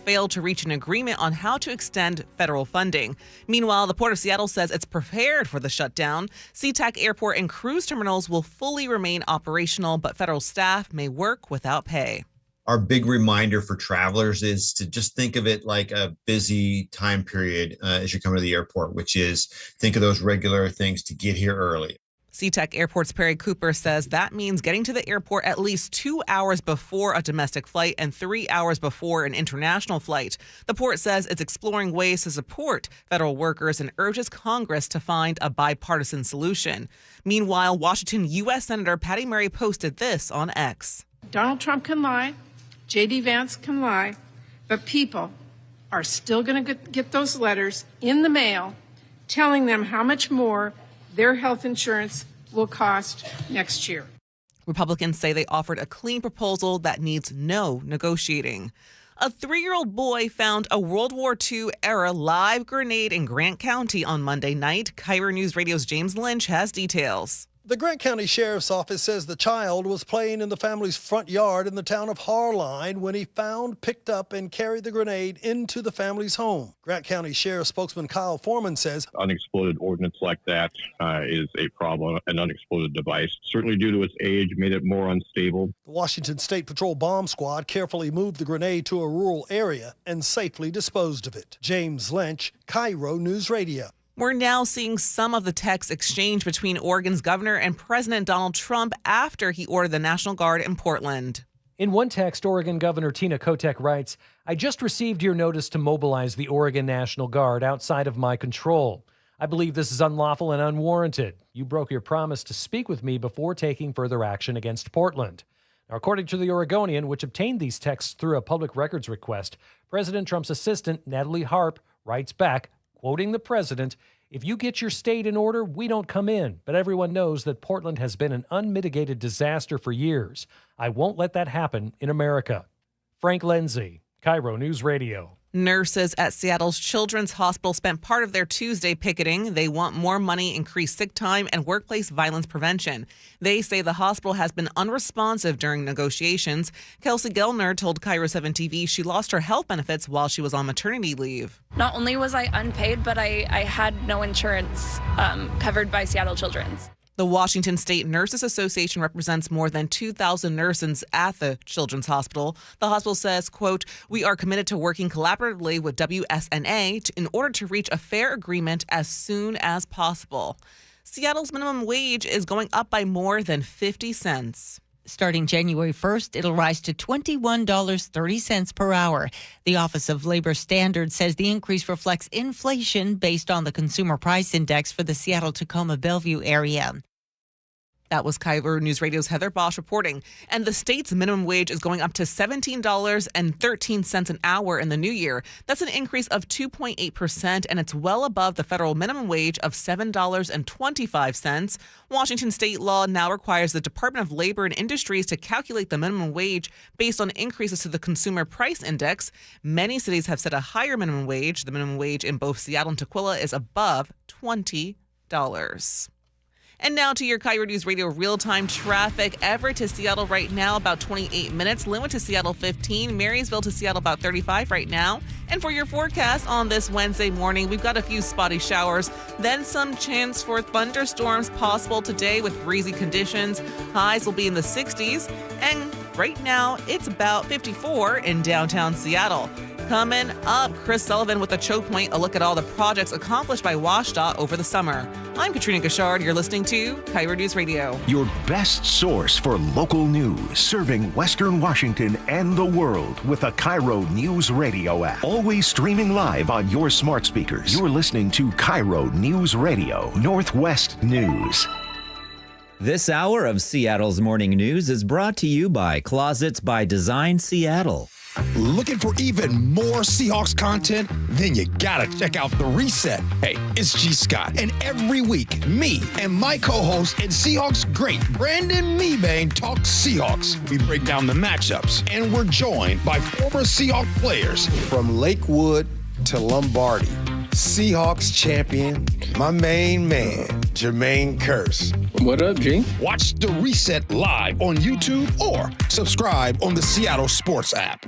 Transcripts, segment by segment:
failed to reach an agreement on how to extend federal funding. Meanwhile, the Port of Seattle says it's prepared for the shutdown. SeaTac Airport and cruise terminals will fully remain operational, but federal staff may work without pay. Our big reminder for travelers is to just think of it like a busy time period as you come to the airport, which is think of those regular things to get here early. SeaTac Airport's Perry Cooper says that means getting to the airport at least 2 hours before a domestic flight and 3 hours before an international flight. The port says it's exploring ways to support federal workers and urges Congress to find a bipartisan solution. Meanwhile, Washington U.S. Senator Patty Murray posted this on X. Donald Trump can lie. J.D. Vance can lie, but people are still going to get those letters in the mail telling them how much more their health insurance will cost next year. Republicans say they offered a clean proposal that needs no negotiating. A 3-year-old boy found a World War II-era live grenade in Grant County on Monday night. KIRO Newsradio's James Lynch has details. The Grant County Sheriff's Office says the child was playing in the family's front yard in the town of Harline when he found, picked up, and carried the grenade into the family's home. Grant County Sheriff spokesman Kyle Foreman says unexploded ordnance like that is a problem. An unexploded device, certainly due to its age, made it more unstable. The Washington State Patrol Bomb Squad carefully moved the grenade to a rural area and safely disposed of it. James Lynch, KIRO News Radio. We're now seeing some of the texts exchanged between Oregon's governor and President Donald Trump after he ordered the National Guard in Portland. In one text, Oregon Governor Tina Kotek writes, "I just received your notice to mobilize the Oregon National Guard outside of my control. I believe this is unlawful and unwarranted. You broke your promise to speak with me before taking further action against Portland." Now, according to the Oregonian, which obtained these texts through a public records request, President Trump's assistant, Natalie Harp, writes back, quoting the president, "If you get your state in order, we don't come in. But everyone knows that Portland has been an unmitigated disaster for years. I won't let that happen in America." Frank Lindsay, KIRO News Radio. Nurses at Seattle's Children's Hospital spent part of their Tuesday picketing. They want more money, increased sick time, and workplace violence prevention. They say the hospital has been unresponsive during negotiations. Kelsey Gellner told KIRO 7 TV she lost her health benefits while she was on maternity leave. Not only was I unpaid, but I had no insurance covered by Seattle Children's. The Washington State Nurses Association represents more than 2,000 nurses at the Children's Hospital. The hospital says, quote, "We are committed to working collaboratively with WSNA in order to reach a fair agreement as soon as possible." Seattle's minimum wage is going up by more than 50 cents. Starting January 1st, it'll rise to $21.30 per hour. The Office of Labor Standards says the increase reflects inflation based on the Consumer Price Index for the Seattle-Tacoma-Bellevue area. That was KIRO News Radio's Heather Bosch reporting. And the state's minimum wage is going up to $17.13 an hour in the new year. That's an increase of 2.8%, and it's well above the federal minimum wage of $7.25. Washington state law now requires the Department of Labor and Industries to calculate the minimum wage based on increases to the Consumer Price Index. Many cities have set a higher minimum wage. The minimum wage in both Seattle and Tukwila is above $20. And now to your KIRO News Radio real-time traffic. Everett to Seattle right now, about 28 minutes. Linwood to Seattle, 15. Marysville to Seattle, about 35 right now. And for your forecast on this Wednesday morning, we've got a few spotty showers, then some chance for thunderstorms possible today with breezy conditions. Highs will be in the 60s. And right now, it's about 54 in downtown Seattle. Coming up, Chris Sullivan with the Choke Point, a look at all the projects accomplished by WashDOT over the summer. I'm Katrina Gashard. You're listening to KIRO News Radio. Your best source for local news, serving Western Washington and the world with a KIRO News Radio app. Always streaming live on your smart speakers. You're listening to KIRO News Radio, Northwest News. This hour of Seattle's Morning News is brought to you by Closets by Design Seattle. Looking for even more Seahawks content? Then you gotta check out The Reset. Hey, it's G. Scott, and every week, me and my co-host and Seahawks great Brandon Meebane talk Seahawks. We break down the matchups, and we're joined by former Seahawks players. From Lakewood to Lombardi, Seahawks champion, my main man, Jermaine Kearse. What up, G? Watch The Reset live on YouTube or subscribe on the Seattle Sports app.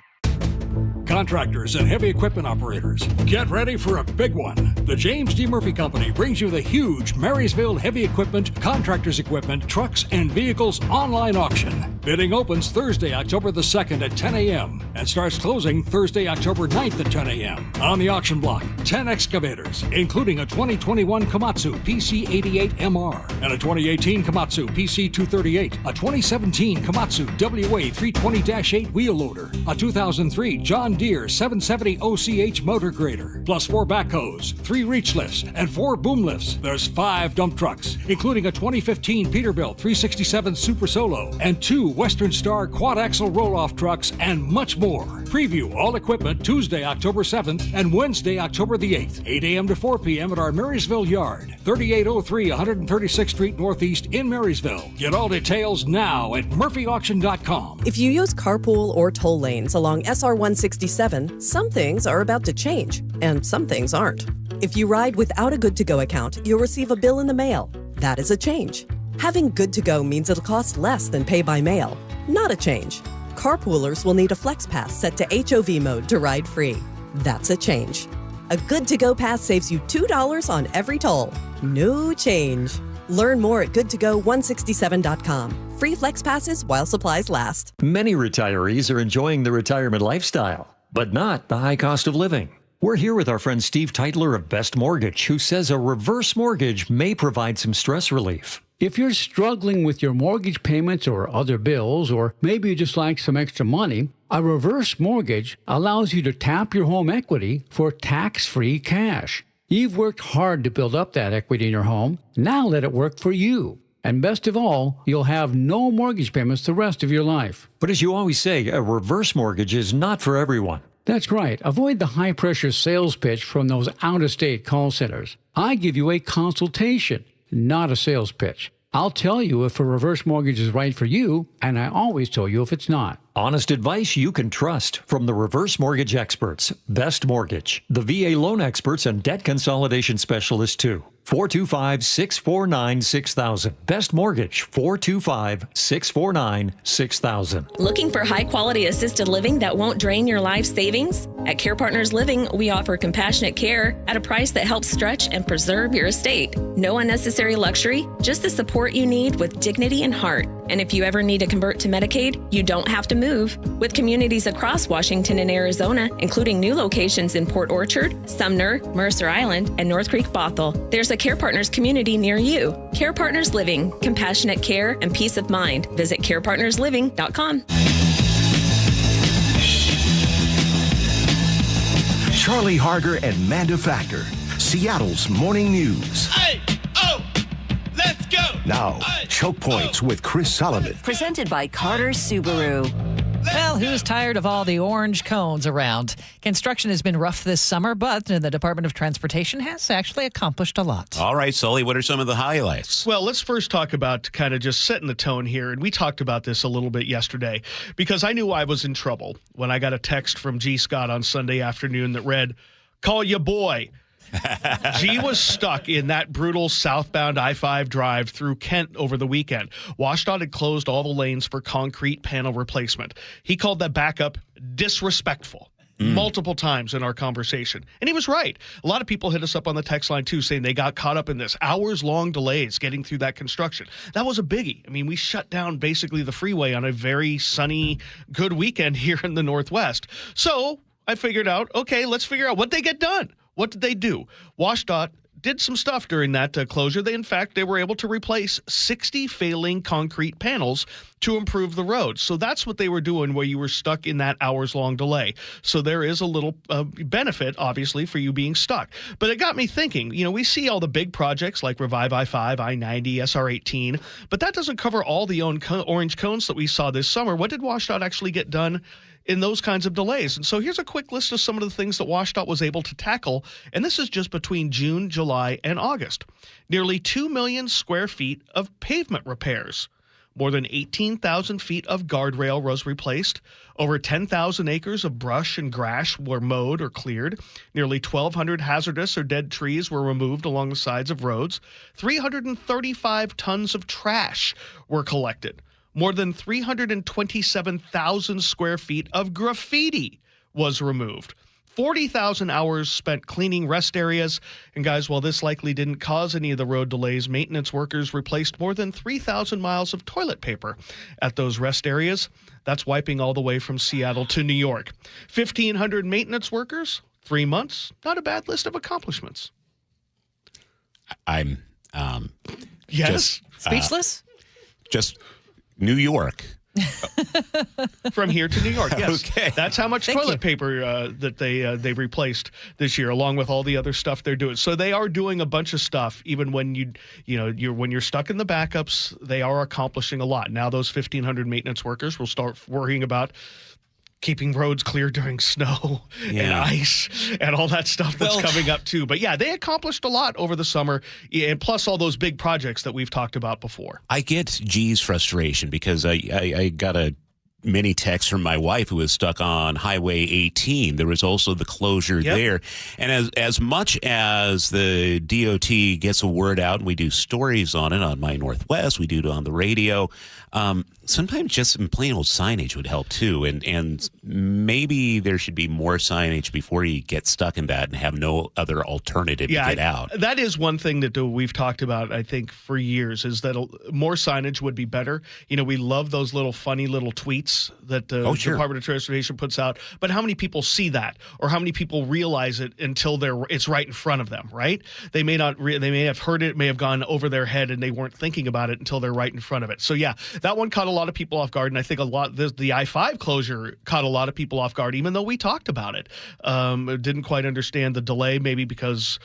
Contractors and heavy equipment operators, get ready for a big one. The James D. Murphy Company brings you the huge Marysville Heavy Equipment, Contractors Equipment, Trucks, and Vehicles online auction. Bidding opens Thursday, October the 2nd at 10 a.m. and starts closing Thursday, October 9th at 10 a.m. On the auction block, 10 excavators, including a 2021 Komatsu PC88MR and a 2018 Komatsu PC238, a 2017 Komatsu WA320-8 wheel loader, a 2003 John Deere 770 OCH motor grader, plus 4 backhoes, 3 reach lifts, and 4 boom lifts. There's 5 dump trucks, including a 2015 Peterbilt 367 Super Solo and 2 Western Star quad-axle roll-off trucks, and much more. Preview all equipment Tuesday, October 7th and Wednesday, October the 8th, 8 a.m. to 4 p.m. at our Marysville yard, 3803 136th Street Northeast in Marysville. Get all details now at murphyauction.com. If you use carpool or toll lanes along SR 167, some things are about to change, and some things aren't. If you ride without a Good To Go account, you'll receive a bill in the mail. That is a change. Having Good To Go means it'll cost less than pay by mail. Not a change. Carpoolers will need a Flex Pass set to HOV mode to ride free. That's a change. A Good To Go pass saves you $2 on every toll. No change. Learn more at goodtogo167.com. Free Flex Passes while supplies last. Many retirees are enjoying the retirement lifestyle, but not the high cost of living. We're here with our friend Steve Teitler of Best Mortgage, who says a reverse mortgage may provide some stress relief. If you're struggling with your mortgage payments or other bills, or maybe you just like some extra money, a reverse mortgage allows you to tap your home equity for tax-free cash. You've worked hard to build up that equity in your home. Now let it work for you. And best of all, you'll have no mortgage payments the rest of your life. But as you always say, a reverse mortgage is not for everyone. That's right. Avoid the high-pressure sales pitch from those out-of-state call centers. I give you a consultation, not a sales pitch. I'll tell you if a reverse mortgage is right for you, and I always tell you if it's not. Honest advice you can trust from the reverse mortgage experts. Best Mortgage, the VA loan experts and debt consolidation specialists too. 425-649-6000. Best Mortgage, 425-649-6000. Looking for high-quality assisted living that won't drain your life savings? At Care Partners Living, we offer compassionate care at a price that helps stretch and preserve your estate. No unnecessary luxury, just the support you need with dignity and heart. And if you ever need to convert to Medicaid, you don't have to move. With communities across Washington and Arizona, including new locations in Port Orchard, Sumner, Mercer Island, and North Creek Bothell, there's a Care Partners community near you. Care Partners Living, compassionate care and peace of mind. Visit carepartnersliving.com. Charlie Harger and Manda Factor, Seattle's morning news. Hey, oh, let's go. Now, Choke Points with Chris Sullivan. Presented by Carter Subaru. Well, who's tired of all the orange cones around? Construction has been rough this summer, but the Department of Transportation has actually accomplished a lot. All right, Sully, what are some of the highlights? Well, let's first talk about kind of just setting the tone here. And we talked about this a little bit yesterday because I knew I was in trouble when I got a text from G. Scott on Sunday afternoon that read, "Call your boy." G was stuck in that brutal southbound I-5 drive through Kent over the weekend. WashDOT had closed all the lanes for concrete panel replacement. He called that backup disrespectful multiple times in our conversation. And he was right. A lot of people hit us up on the text line, too, saying they got caught up in this. Hours-long delays getting through that construction. That was a biggie. I mean, we shut down basically the freeway on a very sunny, good weekend here in the Northwest. So I figured out, okay, let's figure out what they get done. What did they do? WashDOT did some stuff during that closure. They were able to replace 60 failing concrete panels to improve the road. So that's what they were doing where you were stuck in that hours-long delay. So there is a little benefit, obviously, for you being stuck. But it got me thinking, we see all the big projects like Revive I-5, I-90, SR-18, but that doesn't cover all the orange cones that we saw this summer. What did WashDOT actually get done in those kinds of delays? And so here's a quick list of some of the things that WashDOT was able to tackle, and this is just between June, July, and August. Nearly 2 million square feet of pavement repairs. More than 18,000 feet of guardrail was replaced. Over 10,000 acres of brush and grass were mowed or cleared. Nearly 1,200 hazardous or dead trees were removed along the sides of roads. 335 tons of trash were collected. More than 327,000 square feet of graffiti was removed. 40,000 hours spent cleaning rest areas. And guys, while this likely didn't cause any of the road delays, maintenance workers replaced more than 3,000 miles of toilet paper at those rest areas. That's wiping all the way from Seattle to New York. 1,500 maintenance workers, 3 months. Not a bad list of accomplishments. I'm yes, speechless. Just New York. From here to New York, yes. Okay. That's how much toilet paper that they replaced this year, along with all the other stuff they're doing. So they are doing a bunch of stuff. Even when when you're stuck in the backups, they are accomplishing a lot. Now those 1,500 maintenance workers will start worrying about keeping roads clear during snow and ice and all that stuff that's coming up too. But yeah, they accomplished a lot over the summer, and plus all those big projects that we've talked about before. I get G's frustration because I got a many texts from my wife who was stuck on Highway 18. There was also the closure there. And as much as the DOT gets a word out, and we do stories on it on My Northwest, we do it on the radio, sometimes just some plain old signage would help too. And maybe there should be more signage before you get stuck in that and have no other alternative to get out. That is one thing that we've talked about, I think, for years, is that more signage would be better. You know, we love those little funny little tweets that the Department of Transportation puts out, but how many people see that, or how many people realize it until it's right in front of them, right? They may not, they may have heard it, may have gone over their head, and they weren't thinking about it until they're right in front of it. So yeah, that one caught a lot of people off guard, and I think the I-5 closure caught a lot of people off guard, even though we talked about it. Didn't quite understand the delay, maybe because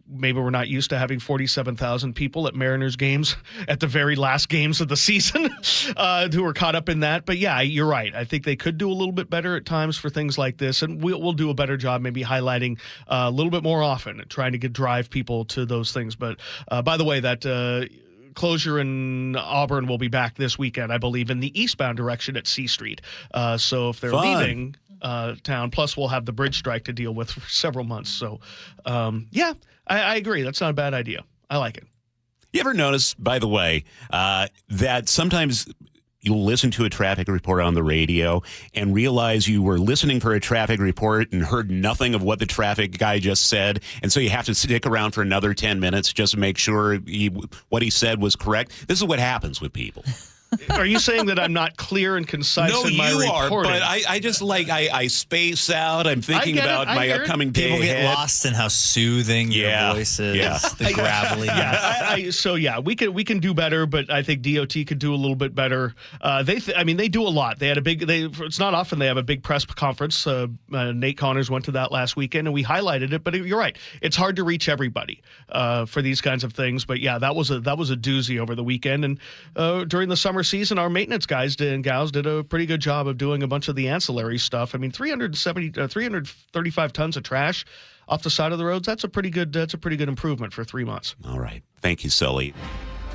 maybe we're not used to having 47,000 people at Mariners games at the very last games of the season who were caught up in that. But yeah, you're right. I think they could do a little bit better at times for things like this, and we'll do a better job maybe highlighting a little bit more often and trying to drive people to those things. But by the way, that closure in Auburn will be back this weekend, I believe, in the eastbound direction at C Street. So if they're leaving town, plus we'll have the bridge strike to deal with for several months. So yeah, I agree. That's not a bad idea. I like it. You ever notice, by the way, that sometimes you'll listen to a traffic report on the radio and realize you were listening for a traffic report and heard nothing of what the traffic guy just said, and so you have to stick around for another 10 minutes just to make sure what he said was correct? This is what happens with people. Are you saying that I'm not clear and concise in my reporting? No, you are, but I just I space out. I'm thinking about my upcoming day People ahead. Get lost in how soothing your voice is, the gravelly. So we can do better, but I think DOT could do a little bit better. They do a lot. They had it's not often they have a big press conference. Nate Connors went to that last weekend, and we highlighted it. But you're right, it's hard to reach everybody for these kinds of things. But yeah, that was a doozy over the weekend, and during the summer season, our maintenance guys and gals did a pretty good job of doing a bunch of the ancillary stuff. I mean, 335 tons of trash off the side of the roads. That's a pretty good improvement for 3 months. All right. Thank you, Sully.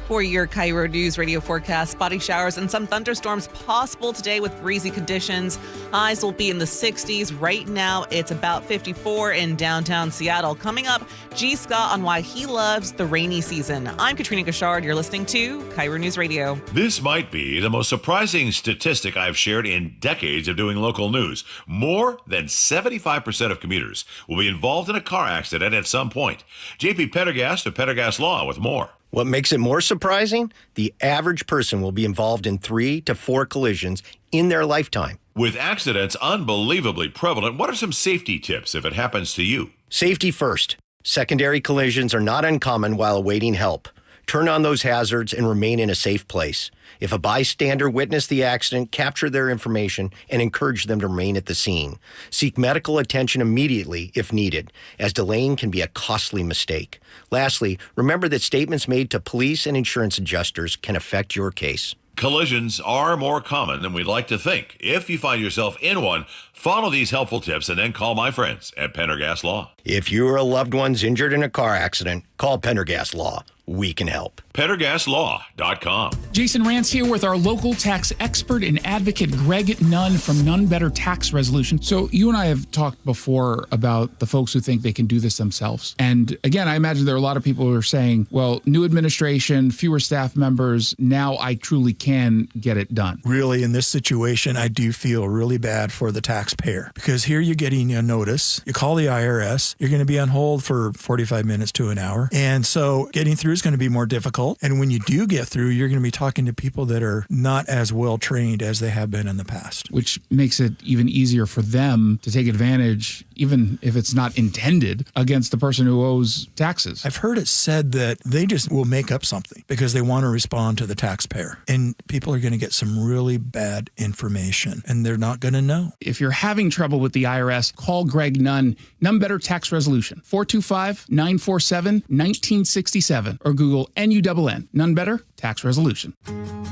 For your KIRO News Radio forecast, spotty showers and some thunderstorms possible today with breezy conditions. Highs will be in the 60s. Right now, it's about 54 in downtown Seattle. Coming up, G. Scott on why he loves the rainy season. I'm Katrina Gashard. You're listening to KIRO News Radio. This might be the most surprising statistic I've shared in decades of doing local news. More than 75% of commuters will be involved in a car accident at some point. JP Pendergast of Pendergast Law with more. What makes it more surprising? The average person will be involved in 3 to 4 collisions in their lifetime. With accidents unbelievably prevalent, what are some safety tips if it happens to you? Safety first. Secondary collisions are not uncommon while awaiting help. Turn on those hazards and remain in a safe place. If a bystander witnessed the accident, capture their information and encourage them to remain at the scene. Seek medical attention immediately if needed, as delaying can be a costly mistake. Lastly, remember that statements made to police and insurance adjusters can affect your case. Collisions are more common than we'd like to think. If you find yourself in one, follow these helpful tips and then call my friends at Pendergast Law. If you or a loved one's injured in a car accident, call Pendergast Law. We can help. PendergastLaw.com. Jason Rance here with our local tax expert and advocate, Greg Nunn from Nunn Better Tax Resolution. So you and I have talked before about the folks who think they can do this themselves. And again, I imagine there are a lot of people who are saying, well, new administration, fewer staff members, now I truly can get it done. Really, in this situation, I do feel really bad for the tax taxpayer, because here you're getting a notice. You call the IRS. You're going to be on hold for 45 minutes to an hour. And so getting through is going to be more difficult. And when you do get through, you're going to be talking to people that are not as well trained as they have been in the past. Which makes it even easier for them to take advantage, even if it's not intended, against the person who owes taxes. I've heard it said that they just will make up something because they want to respond to the taxpayer. And people are going to get some really bad information, and they're not going to know. If you're having trouble with the IRS, call Greg Nunn. None Better Tax Resolution, 425-947-1967, or Google NUNN. None Better Tax Resolution.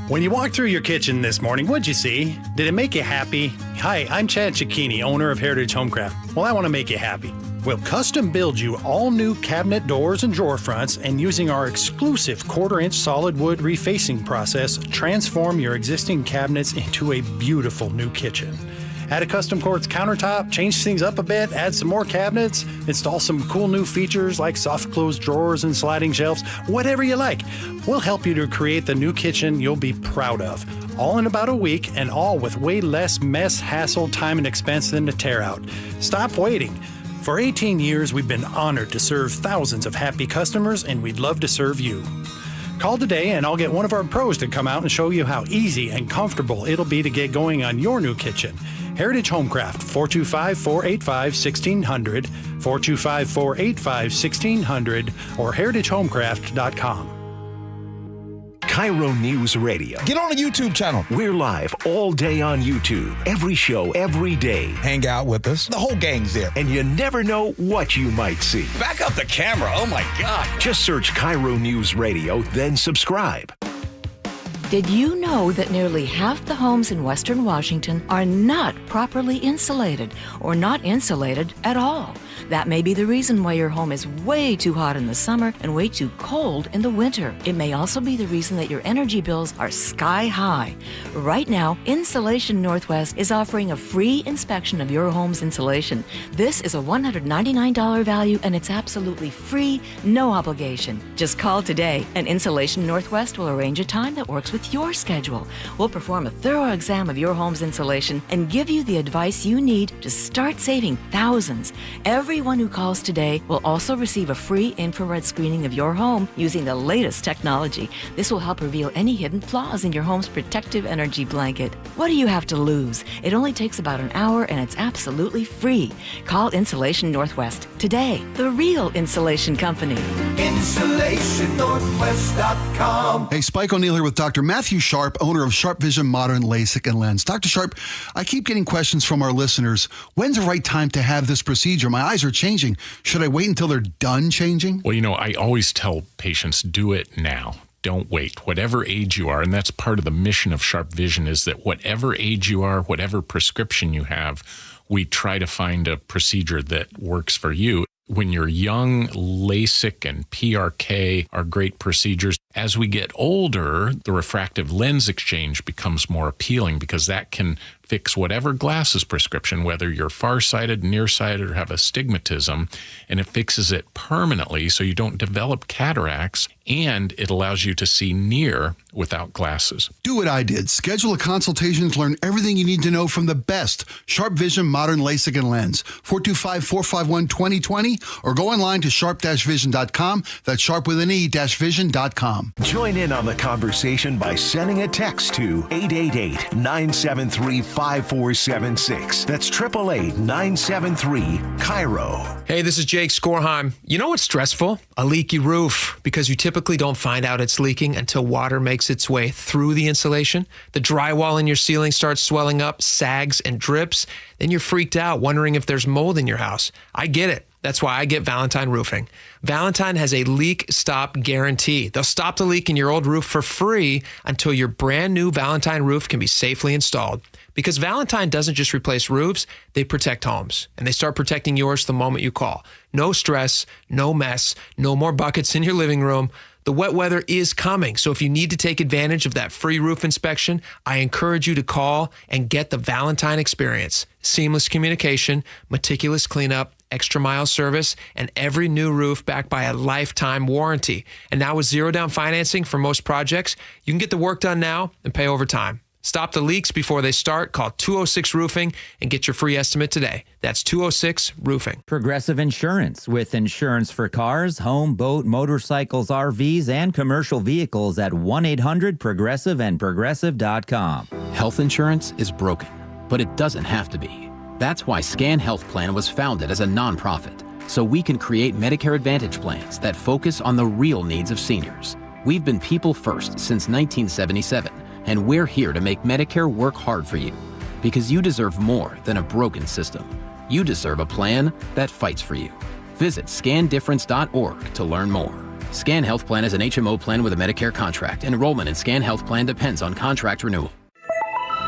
When you walked through your kitchen this morning, what'd you see? Did it make you happy? Hi, I'm Chad Cicchini, owner of Heritage Homecraft. Well, I want to make you happy. We'll custom build you all new cabinet doors and drawer fronts, and using our exclusive 1/4-inch solid wood refacing process, transform your existing cabinets into a beautiful new kitchen. Add a custom quartz countertop, change things up a bit, add some more cabinets, install some cool new features like soft close drawers and sliding shelves, whatever you like. We'll help you to create the new kitchen you'll be proud of. All in about a week, and all with way less mess, hassle, time, and expense than to tear out. Stop waiting. For 18 years, we've been honored to serve thousands of happy customers, and we'd love to serve you. Call today and I'll get one of our pros to come out and show you how easy and comfortable it'll be to get going on your new kitchen. Heritage Homecraft, 425-485-1600, 425-485-1600, or heritagehomecraft.com. KIRO News Radio. Get on the YouTube channel. We're live all day on YouTube. Every show, every day. Hang out with us. The whole gang's there. And you never know what you might see. Back up the camera. Oh, my God. Just search KIRO News Radio, then subscribe. Did you know that nearly half the homes in Western Washington are not properly insulated or not insulated at all? That may be the reason why your home is way too hot in the summer and way too cold in the winter. It may also be the reason that your energy bills are sky high. Right now, Insulation Northwest is offering a free inspection of your home's insulation. This is a $199 value, and it's absolutely free, no obligation. Just call today, and Insulation Northwest will arrange a time that works with your schedule. We'll perform a thorough exam of your home's insulation and give you the advice you need to start saving thousands. Everyone who calls today will also receive a free infrared screening of your home using the latest technology. This will help reveal any hidden flaws in your home's protective energy blanket. What do you have to lose? It only takes about an hour, and it's absolutely free. Call Insulation Northwest today, the real insulation company. InsulationNorthwest.com. Hey, Spike O'Neill here with Dr. Matthew Sharp, owner of Sharp Vision Modern LASIK and Lens. Dr. Sharp, I keep getting questions from our listeners. When's the right time to have this procedure? My eyes are changing. Should I wait until they're done changing? Well, I always tell patients, do it now. Don't wait. Whatever age you are, and that's part of the mission of Sharp Vision, is that whatever age you are, whatever prescription you have, we try to find a procedure that works for you. When you're young, LASIK and PRK are great procedures. As we get older, the refractive lens exchange becomes more appealing because that can fix whatever glasses prescription, whether you're farsighted, nearsighted, or have astigmatism, and it fixes it permanently so you don't develop cataracts, and it allows you to see near without glasses. Do what I did. Schedule a consultation to learn everything you need to know from the best Sharp Vision Modern LASIK and Lens. 425-451-2020, or go online to sharp-vision.com. That's sharp with an E-vision.com. Join in on the conversation by sending a text to 888-973-5476. That's 888-973-KIRO. Hey, this is Jake Skorheim. You know what's stressful? A leaky roof, because you typically don't find out it's leaking until water makes its way through the insulation. The drywall in your ceiling starts swelling up, sags, and drips. Then you're freaked out, wondering if there's mold in your house. I get it. That's why I get Valentine Roofing. Valentine has a leak stop guarantee. They'll stop the leak in your old roof for free until your brand new Valentine roof can be safely installed. Because Valentine doesn't just replace roofs, they protect homes. And they start protecting yours the moment you call. No stress, no mess, no more buckets in your living room. The wet weather is coming, so if you need to take advantage of that free roof inspection, I encourage you to call and get the Valentine experience. Seamless communication, meticulous cleanup, extra mile service, and every new roof backed by a lifetime warranty. And now with zero down financing for most projects, you can get the work done now and pay over time. Stop the leaks before they start. Call 206 Roofing and get your free estimate today. That's 206 Roofing. Progressive Insurance, with insurance for cars, home, boat, motorcycles, RVs, and commercial vehicles at 1-800-PROGRESSIVE and Progressive.com. Health insurance is broken, but it doesn't have to be. That's why Scan Health Plan was founded as a nonprofit, so we can create Medicare Advantage plans that focus on the real needs of seniors. We've been people first since 1977, and we're here to make Medicare work hard for you, because you deserve more than a broken system. You deserve a plan that fights for you. Visit scandifference.org to learn more. Scan Health Plan is an HMO plan with a Medicare contract. Enrollment in Scan Health Plan depends on contract renewal.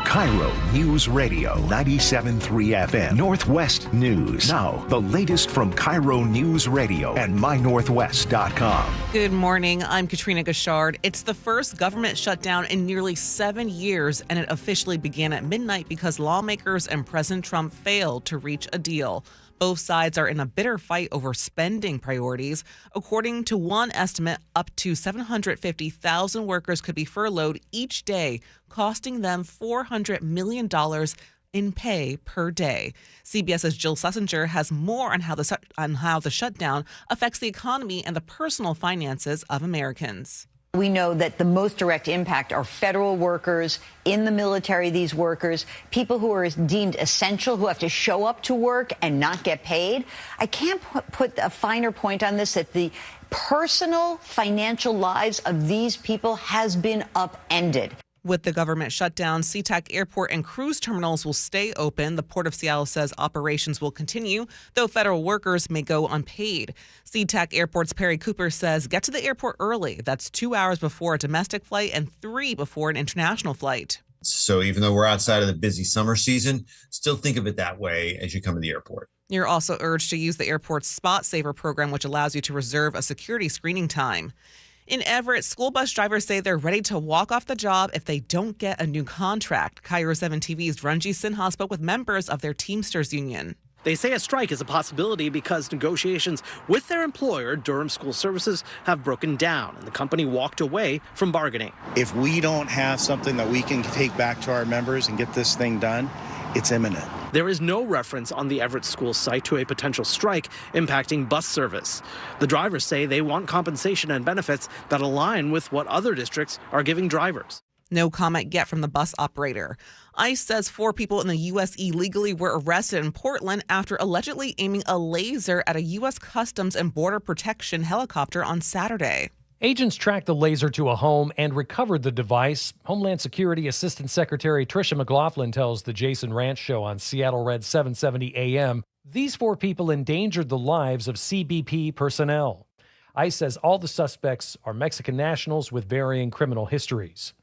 KIRO News Radio 97.3 FM Northwest News. Now, the latest from KIRO News Radio and mynorthwest.com. Good morning. I'm Katrina Gashard. It's the first government shutdown in nearly 7 years, and it officially began at midnight because lawmakers and President Trump failed to reach a deal. Both sides are in a bitter fight over spending priorities. According to one estimate, up to 750,000 workers could be furloughed each day, costing them $400 million in pay per day. CBS's Jill Schlesinger has more on how the shutdown affects the economy and the personal finances of Americans. We know that the most direct impact are federal workers, in the military, these workers, people who are deemed essential, who have to show up to work and not get paid. I can't put a finer point on this, that the personal financial lives of these people has been upended. With the government shutdown, SeaTac Airport and cruise terminals will stay open. The Port of Seattle says operations will continue, though federal workers may go unpaid. SeaTac Airport's Perry Cooper says get to the airport early. That's 2 hours before a domestic flight and 3 before an international flight. So even though we're outside of the busy summer season, still think of it that way as you come to the airport. You're also urged to use the airport's Spot Saver program, which allows you to reserve a security screening time. In Everett, school bus drivers say they're ready to walk off the job if they don't get a new contract. KIRO 7 TV's Ranjit Sinha spoke with members of their Teamsters union. They say a strike is a possibility because negotiations with their employer, Durham School Services, have broken down, and the company walked away from bargaining. If we don't have something that we can take back to our members and get this thing done, it's imminent. There is no reference on the Everett School site to a potential strike impacting bus service. The drivers say they want compensation and benefits that align with what other districts are giving drivers. No comment yet from the bus operator. ICE says 4 people in the U.S. illegally were arrested in Portland after allegedly aiming a laser at a U.S. Customs and Border Protection helicopter on Saturday. Agents tracked the laser to a home and recovered the device. Homeland Security Assistant Secretary Tricia McLaughlin tells the Jason Ranch Show on Seattle Red 770 AM these 4 people endangered the lives of CBP personnel. ICE says all the suspects are Mexican nationals with varying criminal histories.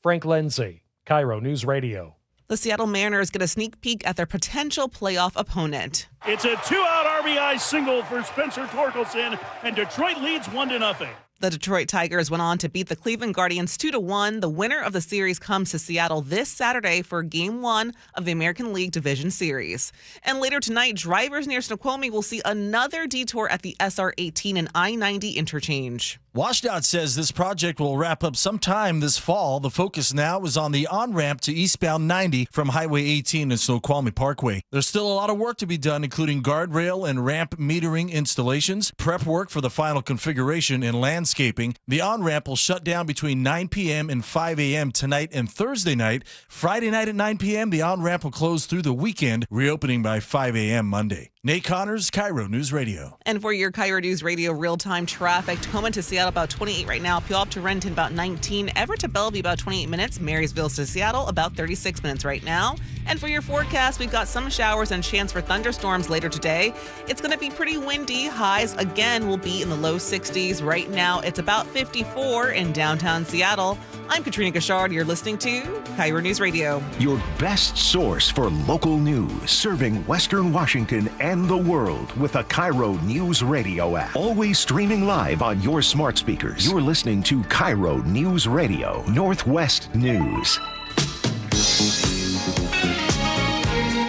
Frank Lindsay, KIRO News Radio. The Seattle Mariners get a sneak peek at their potential playoff opponent. It's a 2-out RBI single for Spencer Torkelson, and Detroit leads 1-0. The Detroit Tigers went on to beat the Cleveland Guardians 2-1. The winner of the series comes to Seattle this Saturday for Game 1 of the American League Division Series. And later tonight, drivers near Snoqualmie will see another detour at the SR-18 and I-90 interchange. WashDOT says this project will wrap up sometime this fall. The focus now is on the on-ramp to eastbound 90 from Highway 18 and Snoqualmie Parkway. There's still a lot of work to be done, including guardrail and ramp metering installations, prep work for the final configuration, and landscaping. The on-ramp will shut down between 9 p.m. and 5 a.m. tonight and Thursday night. Friday night at 9 p.m., the on-ramp will close through the weekend, reopening by 5 a.m. Monday. Nate Connors, KIRO News Radio. And for your KIRO News Radio real-time traffic, Tacoma to Seattle about 28 right now, Puyallup to Renton about 19, Everett to Bellevue about 28 minutes, Marysville to Seattle about 36 minutes right now. And for your forecast, we've got some showers and chance for thunderstorms later today. It's going to be pretty windy. Highs again will be in the low 60s. Right now, it's about 54 in downtown Seattle. I'm Katrina Gashard. You're listening to KIRO News Radio. Your best source for local news, serving Western Washington and the world with a KIRO News Radio app. Always streaming live on your smart speakers. You're listening to KIRO News Radio, Northwest News.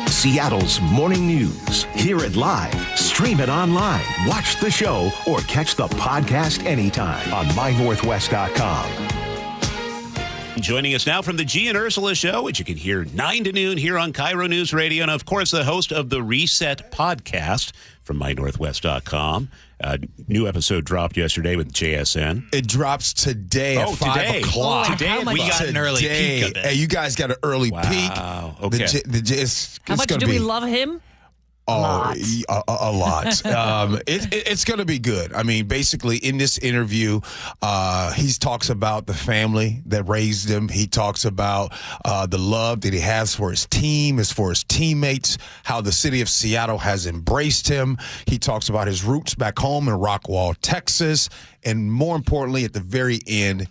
Seattle's morning news. Hear it live, stream it online, watch the show, or catch the podcast anytime on mynorthwest.com. Joining us now from the G and Ursula Show, which you can hear 9 to noon here on KIRO News Radio, and of course the host of the Reset podcast from mynorthwest.com. New episode dropped yesterday with JSN. It drops today at 5 o'clock. Today we got an early peek of it. Hey, you guys got an early peek. Okay. How much do we love him? A lot. It's going to be good. I mean, basically, in this interview, he talks about the family that raised him. He talks about the love that he has for his team, as for his teammates, how the city of Seattle has embraced him. He talks about his roots back home in Rockwall, Texas. And more importantly, at the very end,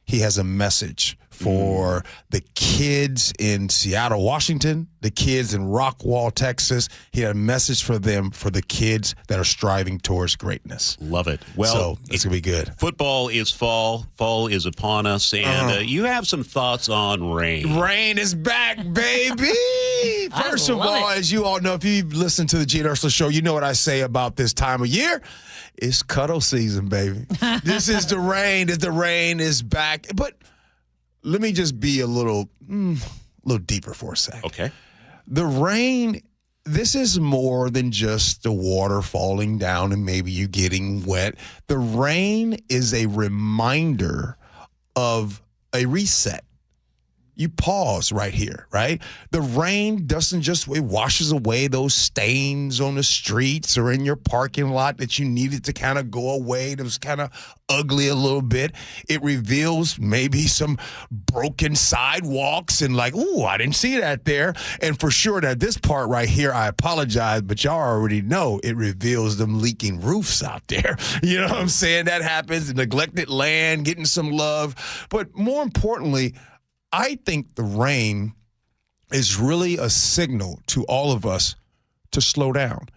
he has a message for the kids in Seattle, Washington, the kids in Rockwall, Texas. He had a message for them, for the kids that are striving towards greatness. Love it. Well, so it's going to be good. Football is fall. Fall is upon us. And you have some thoughts on rain. Rain is back, baby. First of all, as you all know, if you listen to the G and Ursula Show, you know what I say about this time of year. It's cuddle season, baby. This is the rain. The rain is back. But let me just be a little deeper for a sec. Okay. The rain, this is more than just the water falling down and maybe you getting wet. The rain is a reminder of a reset. You pause right here, right? The rain doesn't just, it washes away those stains on the streets or in your parking lot that you needed to kind of go away. That was kind of ugly a little bit. It reveals maybe some broken sidewalks and like, ooh, I didn't see that there. And for sure that this part right here, I apologize, but y'all already know it reveals them leaking roofs out there. You know what I'm saying? That happens, neglected land, getting some love. But more importantly, I think the rain is really a signal to all of us to slow down.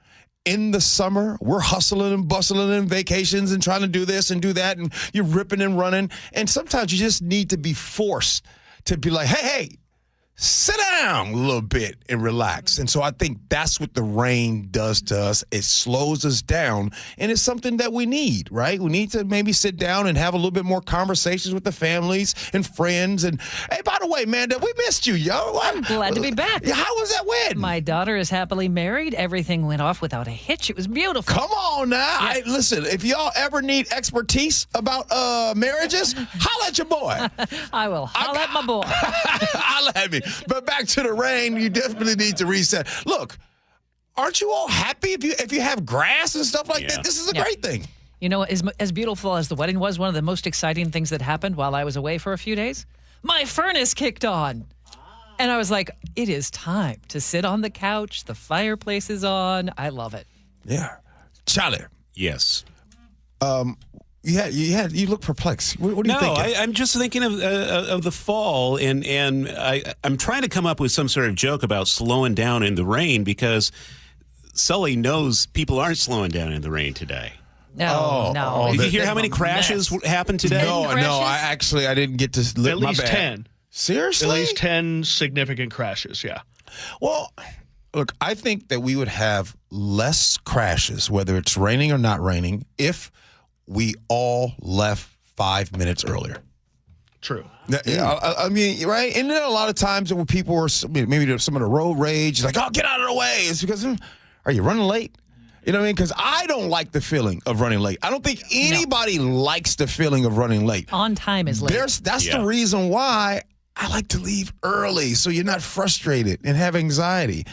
In the summer, we're hustling and bustling and vacations and trying to do this and do that, and you're ripping and running. And sometimes you just need to be forced to be like, hey, sit down a little bit and relax. And so I think that's what the rain does to us. It slows us down, and it's something that we need, right? We need to maybe sit down and have a little bit more conversations with the families and friends. And, hey, by the way, Amanda, we missed you, yo. I'm glad to be back. How was that wedding? My daughter is happily married. Everything went off without a hitch. It was beautiful. Come on now. Yeah. Listen, if y'all ever need expertise about marriages, holla at your boy. I will holla at my boy. Holla at me. But back to the rain, you definitely need to reset. Look, aren't you all happy if you have grass and stuff like that? This is a great thing. You know, as beautiful as the wedding was, one of the most exciting things that happened while I was away for a few days, my furnace kicked on. And I was like, it is time to sit on the couch. The fireplace is on. I love it. Yeah. Charlie. Yes. You look perplexed. What are you thinking? No, I'm just thinking of the fall, and I'm trying to come up with some sort of joke about slowing down in the rain because Sully knows people aren't slowing down in the rain today. No. Did you hear how many crashes happened today? No. I didn't get to live at least 10. Seriously? At least 10 significant crashes, yeah. Well, look, I think that we would have less crashes, whether it's raining or not raining, if we all left 5 minutes earlier. True. I mean, right? And then a lot of times when people were, maybe some of the road rage, like, oh, get out of the way. It's because, are you running late? You know what I mean? Because I don't like the feeling of running late. I don't think anybody likes the feeling of running late. On time is late. That's the reason why I like to leave early, so you're not frustrated and have anxiety.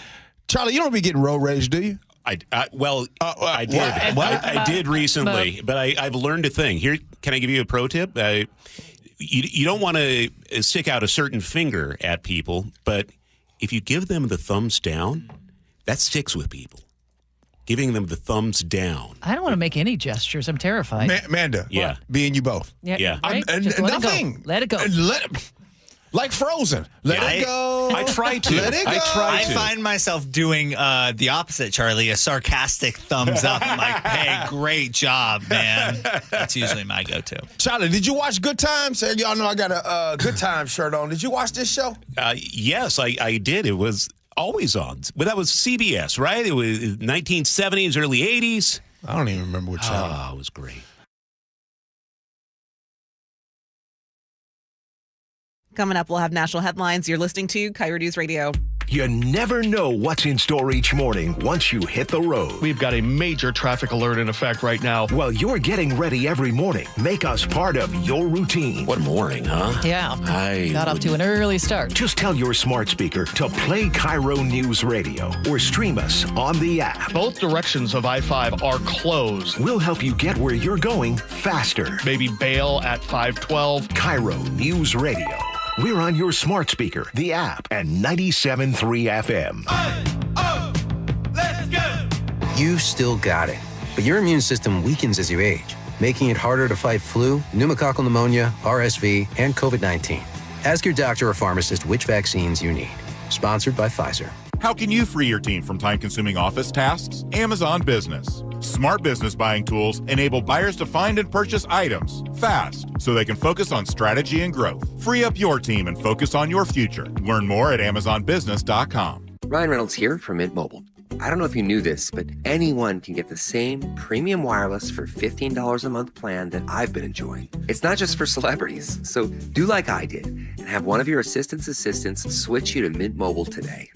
Charlie, you don't be getting road rage, do you? I did. I did recently, but I've learned a thing. Here, can I give you a pro tip? You don't want to stick out a certain finger at people, but if you give them the thumbs down, that sticks with people. Giving them the thumbs down. I don't want to make any gestures. I'm terrified. Amanda, yeah, me and you both. Yeah. Right? Nothing. Let it go. Like Frozen. Let it go. I try to. Let it go. I find myself doing the opposite, Charlie, a sarcastic thumbs up. I'm like, hey, great job, man. That's usually my go-to. Charlie, did you watch Good Times? Y'all know I got a Good Times shirt on. Did you watch this show? Yes, I did. It was always on. But that was CBS, right? It was 1970s, early 80s. I don't even remember what channel. Oh, it was great. Coming up, we'll have national headlines. You're listening to KIRO News Radio. You never know what's in store each morning once you hit the road. We've got a major traffic alert in effect right now. While you're getting ready every morning, make us part of your routine. What morning, huh? Yeah. Got off to an early start. Just tell your smart speaker to play KIRO News Radio or stream us on the app. Both directions of I-5 are closed. We'll help you get where you're going faster. Maybe bail at 512. KIRO News Radio. We're on your smart speaker, the app, and 97.3 FM. Let's go! You still got it, but your immune system weakens as you age, making it harder to fight flu, pneumococcal pneumonia, RSV, and COVID-19. Ask your doctor or pharmacist which vaccines you need. Sponsored by Pfizer. How can you free your team from time-consuming office tasks? Amazon Business. Smart business buying tools enable buyers to find and purchase items fast so they can focus on strategy and growth. Free up your team and focus on your future. Learn more at AmazonBusiness.com. Ryan Reynolds here from Mint Mobile. I don't know if you knew this, but anyone can get the same premium wireless for $15 a month plan that I've been enjoying. It's not just for celebrities. So do like I did and have one of your assistants switch you to Mint Mobile today.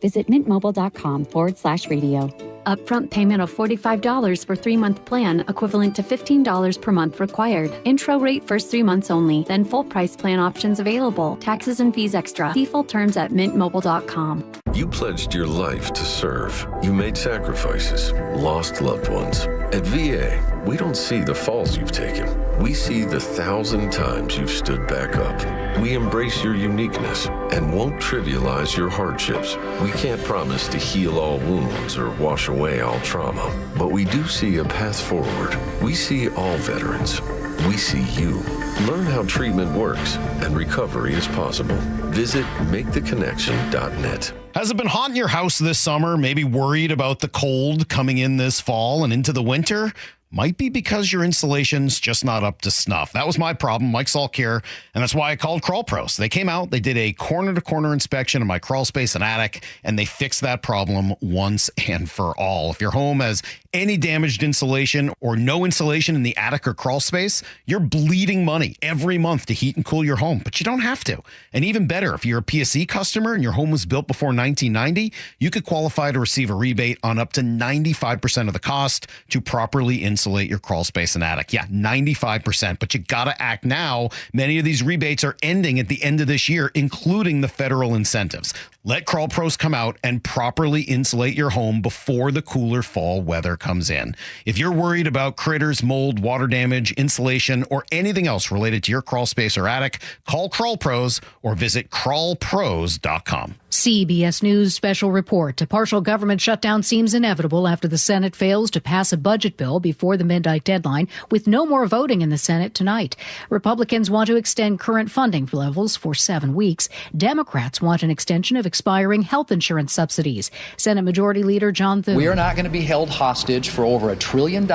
Visit mintmobile.com/radio. Upfront payment of $45 for 3-month plan, equivalent to $15 per month required. Intro rate first 3 months only, then full price plan options available. Taxes and fees extra. See full terms at mintmobile.com. You pledged your life to serve. You made sacrifices, lost loved ones. At VA, we don't see the falls you've taken. We see the 1,000 times you've stood back up. We embrace your uniqueness and won't trivialize your hardships. We can't promise to heal all wounds or wash away all trauma, but we do see a path forward. We see all veterans. We see you. Learn how treatment works and recovery is possible. Visit maketheconnection.net. Has it been hot in your house this summer? Maybe worried about the cold coming in this fall and into the winter? Might be because your insulation's just not up to snuff. That was my problem, Mike Salk here, and that's why I called Crawl Pros. They came out, they did a corner-to-corner inspection of my crawl space and attic, and they fixed that problem once and for all. If your home has any damaged insulation or no insulation in the attic or crawl space, you're bleeding money every month to heat and cool your home, but you don't have to. And even better, if you're a PSE customer and your home was built before 1990, you could qualify to receive a rebate on up to 95% of the cost to properly insulate your crawl space and attic. Yeah, 95%, but you gotta act now. Many of these rebates are ending at the end of this year, including the federal incentives. Let Crawl Pros come out and properly insulate your home before the cooler fall weather comes in. If you're worried about critters, mold, water damage, insulation, or anything else related to your crawl space or attic, call Crawl Pros or visit crawlpros.com. CBS News special report. A partial government shutdown seems inevitable after the Senate fails to pass a budget bill before the midnight deadline, with no more voting in the Senate tonight. Republicans want to extend current funding levels for 7 weeks. Democrats want an extension of expiring health insurance subsidies. Senate Majority Leader John Thune. We are not going to be held hostage for over $1 trillion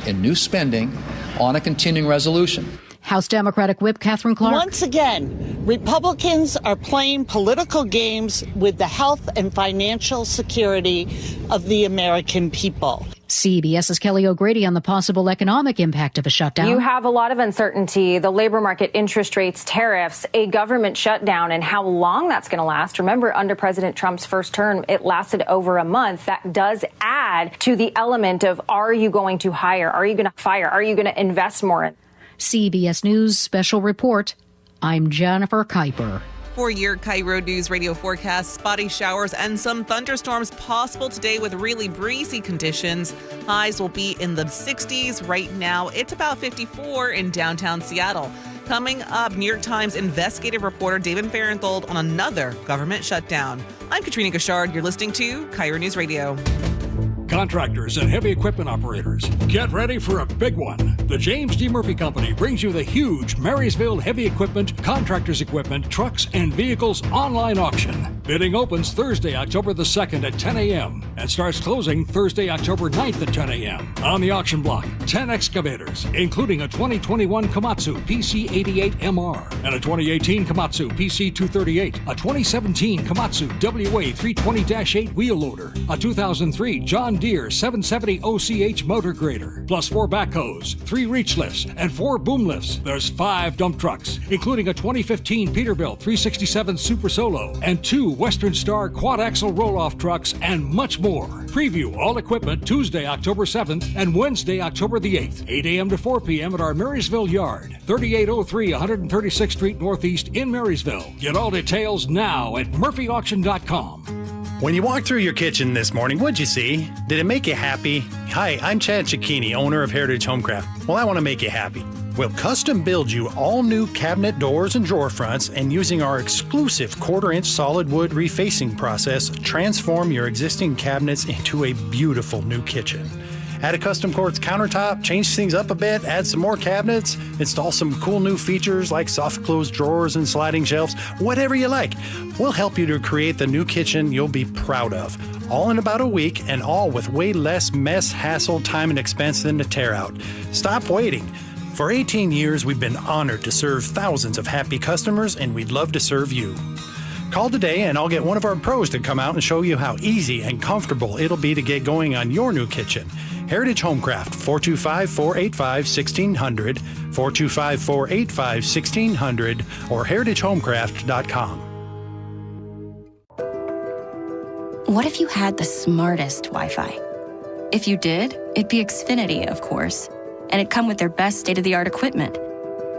in new spending on a continuing resolution. House Democratic Whip Catherine Clark. Once again, Republicans are playing political games with the health and financial security of the American people. CBS's Kelly O'Grady on the possible economic impact of a shutdown. You have a lot of uncertainty, the labor market, interest rates, tariffs, a government shutdown, and how long that's going to last. Remember, under President Trump's first term, it lasted over a month. That does add to the element of, are you going to hire? Are you going to fire? Are you going to invest more? CBS News special report. I'm Jennifer Kuiper. For your KIRO News Radio forecast, spotty showers and some thunderstorms possible today with really breezy conditions. Highs will be in the 60s. Right now, it's about 54 in downtown Seattle. Coming up, New York Times investigative reporter David Farenthold on another government shutdown. I'm Katrina Gashard. You're listening to KIRO News Radio. Contractors and heavy equipment operators, get ready for a big one. The James D. Murphy Company brings you the huge Marysville Heavy Equipment, Contractors Equipment, Trucks, and Vehicles online auction. Bidding opens Thursday, October the 2nd at 10 a.m. and starts closing Thursday, October 9th at 10 a.m. On the auction block, 10 excavators, including a 2021 Komatsu PC88MR and a 2018 Komatsu PC238, a 2017 Komatsu WA320-8 wheel loader, a 2003 John Deere 770 OCH motor grader, plus 4 backhoes, 3 reach lifts, and 4 boom lifts. There's 5 dump trucks, including a 2015 Peterbilt 367 Super Solo and 2 Western Star quad-axle roll-off trucks, and much more. Preview all equipment Tuesday, October 7th and Wednesday, October the 8th, 8 a.m. to 4 p.m. at our Marysville yard, 3803 136th Street Northeast in Marysville. Get all details now at murphyauction.com. When you walked through your kitchen this morning, what'd you see? Did it make you happy? Hi, I'm Chad Cicchini, owner of Heritage Homecraft. Well, I want to make you happy. We'll custom build you all new cabinet doors and drawer fronts, and using our exclusive 1/4-inch solid wood refacing process, transform your existing cabinets into a beautiful new kitchen. Add a custom quartz countertop, change things up a bit, add some more cabinets, install some cool new features like soft close drawers and sliding shelves, whatever you like. We'll help you to create the new kitchen you'll be proud of. All in about a week, and all with way less mess, hassle, time, and expense than to tear out. Stop waiting. For 18 years, we've been honored to serve thousands of happy customers, and we'd love to serve you. Call today and I'll get one of our pros to come out and show you how easy and comfortable it'll be to get going on your new kitchen. Heritage Homecraft, 425-485-1600, 425-485-1600, or heritagehomecraft.com. What if you had the smartest Wi-Fi? If you did, it'd be Xfinity, of course, and it'd come with their best state-of-the-art equipment.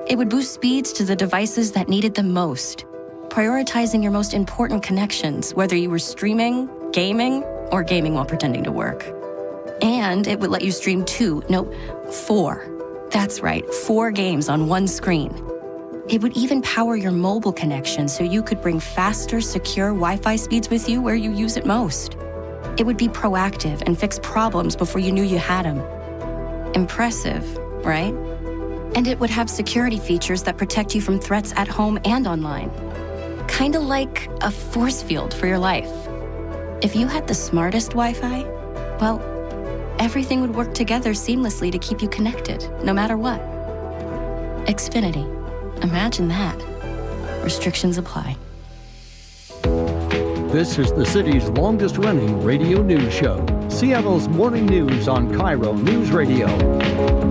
It would boost speeds to the devices that needed them most, prioritizing your most important connections, whether you were streaming, gaming, or gaming while pretending to work. And it would let you stream 4. That's right, 4 games on one screen. It would even power your mobile connection so you could bring faster, secure Wi-Fi speeds with you where you use it most. It would be proactive and fix problems before you knew you had them. Impressive, right? And it would have security features that protect you from threats at home and online. Kind of like a force field for your life. If you had the smartest Wi-Fi, well, everything would work together seamlessly to keep you connected, no matter what. Xfinity. Imagine that. Restrictions apply. This is the city's longest-running radio news show, Seattle's Morning News on KIRO Newsradio.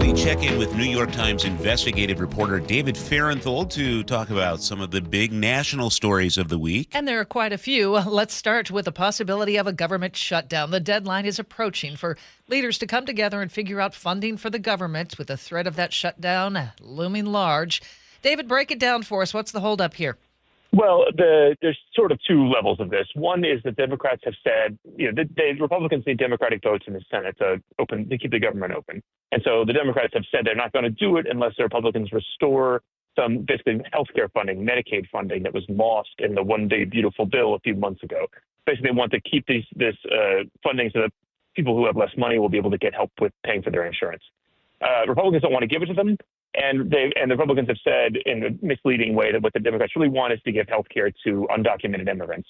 We check in with New York Times investigative reporter David Farenthold to talk about some of the big national stories of the week. And there are quite a few. Let's start with the possibility of a government shutdown. The deadline is approaching for leaders to come together and figure out funding for the government, with the threat of that shutdown looming large. David, break it down for us. What's the holdup here? Well, there's sort of 2 levels of this. One is that Democrats have said, the Republicans need Democratic votes in the Senate to keep the government open. And so the Democrats have said they're not going to do it unless the Republicans restore some basically healthcare funding, Medicaid funding that was lost in the One Big Beautiful Bill a few months ago. Basically, they want to keep this funding so that people who have less money will be able to get help with paying for their insurance. Republicans don't want to give it to them. And the Republicans have said in a misleading way that what the Democrats really want is to give health care to undocumented immigrants.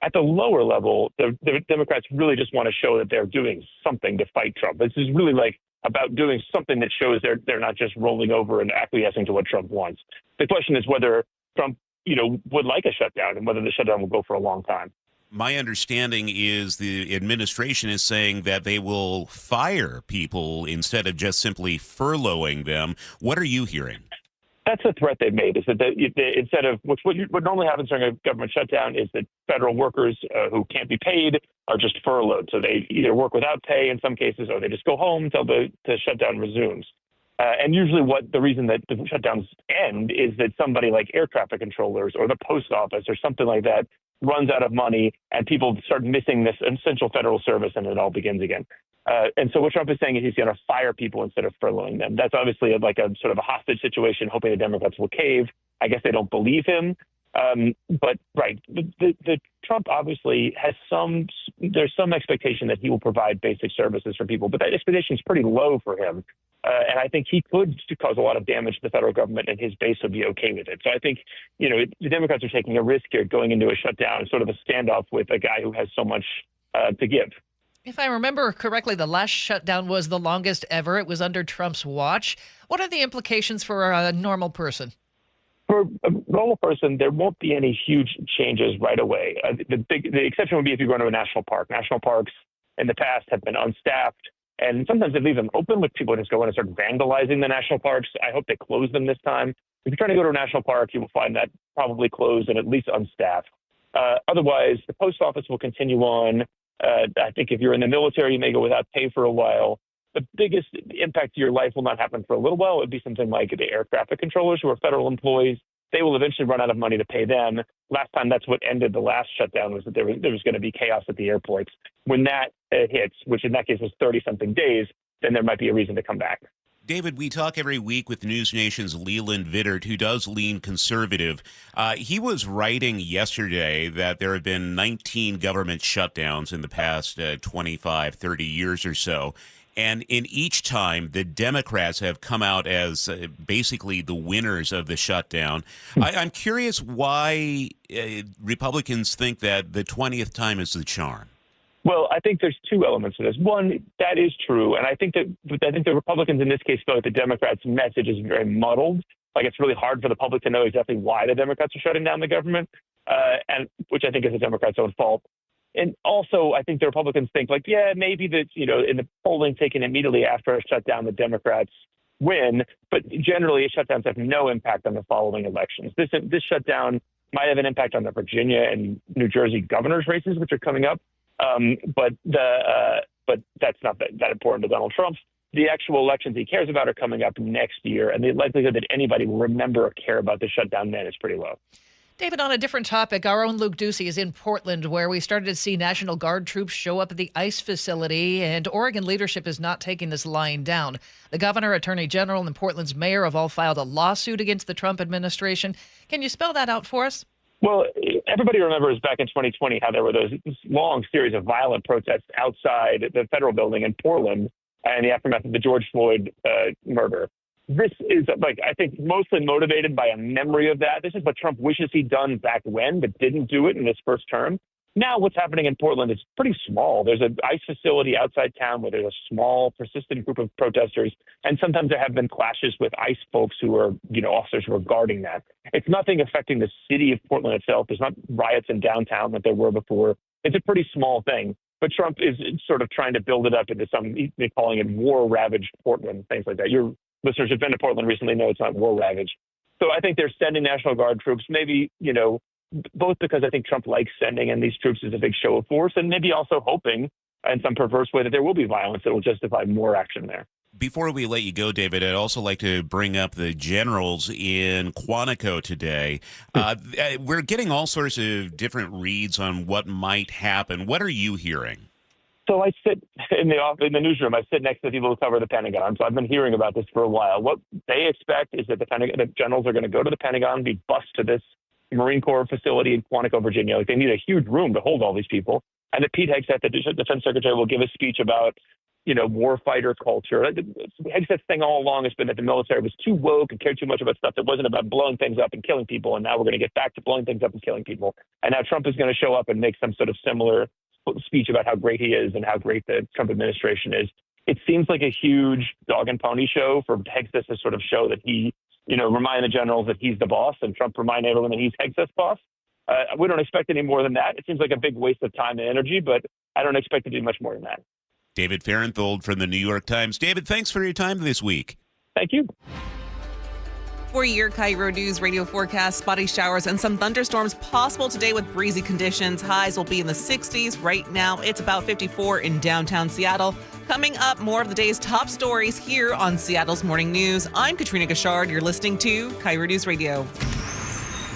At the lower level, the Democrats really just want to show that they're doing something to fight Trump. This is really like about doing something that shows they're not just rolling over and acquiescing to what Trump wants. The question is whether Trump, would like a shutdown and whether the shutdown will go for a long time. My understanding is the administration is saying that they will fire people instead of just simply furloughing them. What are you hearing? That's the threat they've made, is that instead of what normally happens during a government shutdown is that federal workers who can't be paid are just furloughed. So they either work without pay in some cases, or they just go home until the shutdown resumes. And usually the reason that the shutdowns end is that somebody like air traffic controllers or the post office or something like that runs out of money and people start missing this essential federal service, and it all begins again. And so what Trump is saying is he's going to fire people instead of furloughing them. That's obviously like a sort of a hostage situation, hoping the Democrats will cave. I guess they don't believe him. But right, the Trump obviously has there's some expectation that he will provide basic services for people, but that expectation is pretty low for him. And I think he could cause a lot of damage to the federal government, and his base would be okay with it. So I think, the Democrats are taking a risk here going into a shutdown, sort of a standoff with a guy who has so much to give. If I remember correctly, the last shutdown was the longest ever. It was under Trump's watch. What are the implications for a normal person? For a normal person, there won't be any huge changes right away. The exception would be if you go to a national park. National parks in the past have been unstaffed. And sometimes they leave them open with people just go in and start vandalizing the national parks. I hope they close them this time. If you're trying to go to a national park, you will find that probably closed and at least unstaffed. Otherwise, the post office will continue on. I think if you're in the military, you may go without pay for a while. The biggest impact to your life will not happen for a little while. It would be something like the air traffic controllers who are federal employees. They will eventually run out of money to pay them. Last time, that's what ended the last shutdown, was that there was going to be chaos at the airports. When that hits, which in that case was 30-something days, then there might be a reason to come back. David, we talk every week with News Nation's Leland Vittert, who does lean conservative. He was writing yesterday that there have been 19 government shutdowns in the past 25, 30 years or so. And in each time, the Democrats have come out as basically the winners of the shutdown. I'm curious why Republicans think that the 20th time is the charm. Well, I think there's two elements to this. One, that is true. And I think the Republicans in this case feel like the Democrats' message is very muddled. Like, it's really hard for the public to know exactly why the Democrats are shutting down the government, and which I think is the Democrats' own fault. And also, I think the Republicans think, like, yeah, maybe that, in the polling taken immediately after a shutdown, the Democrats win. But generally, shutdowns have no impact on the following elections. This shutdown might have an impact on the Virginia and New Jersey governor's races, which are coming up. But that's not that important to Donald Trump. The actual elections he cares about are coming up next year, and the likelihood that anybody will remember or care about the shutdown then is pretty low. David, on a different topic, our own Luke Ducey is in Portland, where we started to see National Guard troops show up at the ICE facility, and Oregon leadership is not taking this lying down. The governor, attorney general, and Portland's mayor have all filed a lawsuit against the Trump administration. Can you spell that out for us? Well, everybody remembers back in 2020 how there were those long series of violent protests outside the federal building in Portland in the aftermath of the George Floyd murder. This is, I think, mostly motivated by a memory of that. This is what Trump wishes he'd done back when, but didn't do it in his first term. Now what's happening in Portland is pretty small. There's an ICE facility outside town where there's a small, persistent group of protesters, and sometimes there have been clashes with ICE folks who are, officers who are guarding that. It's nothing affecting the city of Portland itself. There's not riots in downtown that there were before. It's a pretty small thing. But Trump is sort of trying to build it up into they're calling it war-ravaged Portland, things like that. Your listeners who've been to Portland recently know it's not war-ravaged. So I think they're sending National Guard troops, maybe, both because I think Trump likes sending in these troops as a big show of force, and maybe also hoping in some perverse way that there will be violence that will justify more action there. Before we let you go, David, I'd also like to bring up the generals in Quantico today. We're getting all sorts of different reads on what might happen. What are you hearing? So I sit in the newsroom. I sit next to the people who cover the Pentagon. So I've been hearing about this for a while. What they expect is that the generals are going to go to the Pentagon, be bused to this Marine Corps facility in Quantico, Virginia. Like, they need a huge room to hold all these people. And that Pete Hegseth, the defense secretary, will give a speech about, warfighter culture. Hegseth's thing all along has been that the military was too woke and cared too much about stuff that wasn't about blowing things up and killing people. And now we're going to get back to blowing things up and killing people. And now Trump is going to show up and make some sort of similar speech about how great he is and how great the Trump administration is. It seems like a huge dog and pony show for Hegseth to sort of show that he, remind the generals that he's the boss, and Trump remind everyone that he's Hegseth's boss. We don't expect any more than that. It seems like a big waste of time and energy, but I don't expect it to be much more than that. David Farenthold from the New York Times. David, thanks for your time this week. Thank you. For your KIRO News Radio forecast, spotty showers and some thunderstorms possible today with breezy conditions. Highs will be in the 60s. Right now, it's about 54 in downtown Seattle. Coming up, more of the day's top stories here on Seattle's Morning News. I'm Katrina Gashard. You're listening to KIRO News Radio.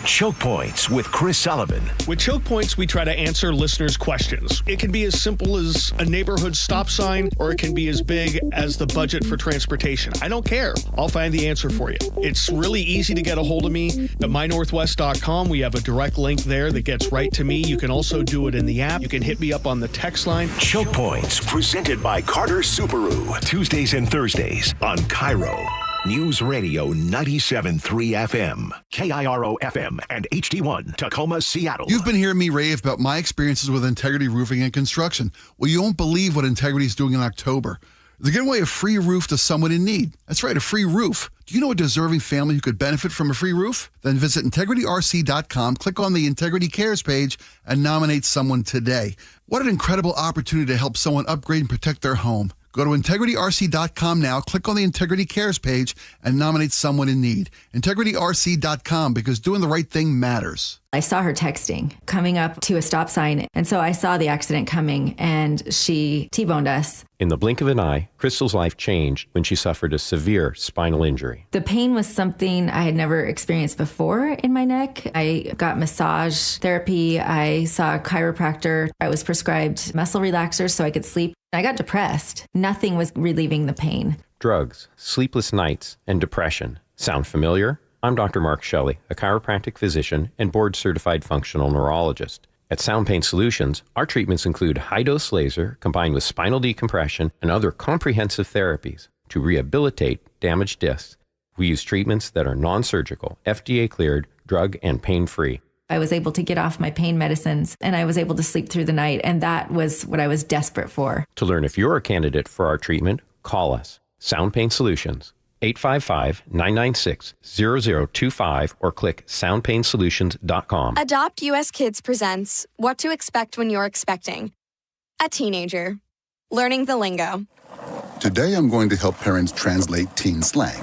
Choke Points with Chris Sullivan. With Choke Points, we try to answer listeners' questions. It can be as simple as a neighborhood stop sign, or it can be as big as the budget for transportation. I don't care. I'll find the answer for you. It's really easy to get a hold of me at mynorthwest.com. We have a direct link there that gets right to me. You can also do it in the app. You can hit me up on the text line. Choke Points, presented by Carter Subaru. Tuesdays and Thursdays on KIRO News Radio 97.3 FM, KIRO FM, and HD1, Tacoma, Seattle. You've been hearing me rave about my experiences with Integrity Roofing and Construction. Well, you won't believe what Integrity is doing in October. They're giving away a free roof to someone in need. That's right, a free roof. Do you know a deserving family who could benefit from a free roof? Then visit IntegrityRC.com, click on the Integrity Cares page, and nominate someone today. What an incredible opportunity to help someone upgrade and protect their home. Go to IntegrityRC.com now, click on the Integrity Cares page, and nominate someone in need. IntegrityRC.com, because doing the right thing matters. I saw her texting, coming up to a stop sign, and so I saw the accident coming, and she T-boned us. In the blink of an eye, Crystal's life changed when she suffered a severe spinal injury. The pain was something I had never experienced before in my neck. I got massage therapy. I saw a chiropractor. I was prescribed muscle relaxers so I could sleep. I got depressed. Nothing was relieving the pain. Drugs, sleepless nights, and depression. Sound familiar? I'm Dr. Mark Shelley, a chiropractic physician and board-certified functional neurologist. At Sound Pain Solutions, our treatments include high-dose laser combined with spinal decompression and other comprehensive therapies to rehabilitate damaged discs. We use treatments that are non-surgical, FDA-cleared, drug and pain-free. I was able to get off my pain medicines, and I was able to sleep through the night, and that was what I was desperate for. To learn if you're a candidate for our treatment, call us. Sound Pain Solutions, 855-996-0025, or click soundpainsolutions.com. Adopt US Kids presents What to Expect When You're Expecting. A teenager. Learning the lingo. Today I'm going to help parents translate teen slang.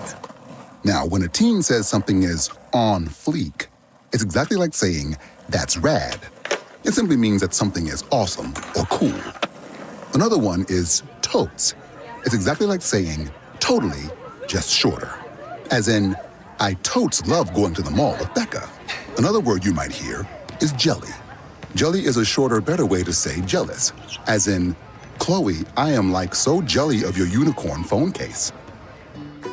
Now, when a teen says something is on fleek, it's exactly like saying, that's rad. It simply means that something is awesome or cool. Another one is totes. It's exactly like saying, totally, just shorter. As in, I totes love going to the mall with Becca. Another word you might hear is jelly. Jelly is a shorter, better way to say jealous. As in, Chloe, I am like so jelly of your unicorn phone case.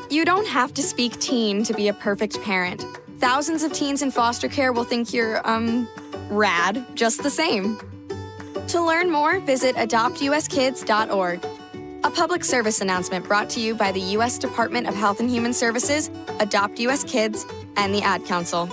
You don't have to speak teen to be a perfect parent. Thousands of teens in foster care will think you're, rad, just the same. To learn more, visit adoptuskids.org. A public service announcement brought to you by the U.S. Department of Health and Human Services, Adopt U.S. Kids, and the Ad Council.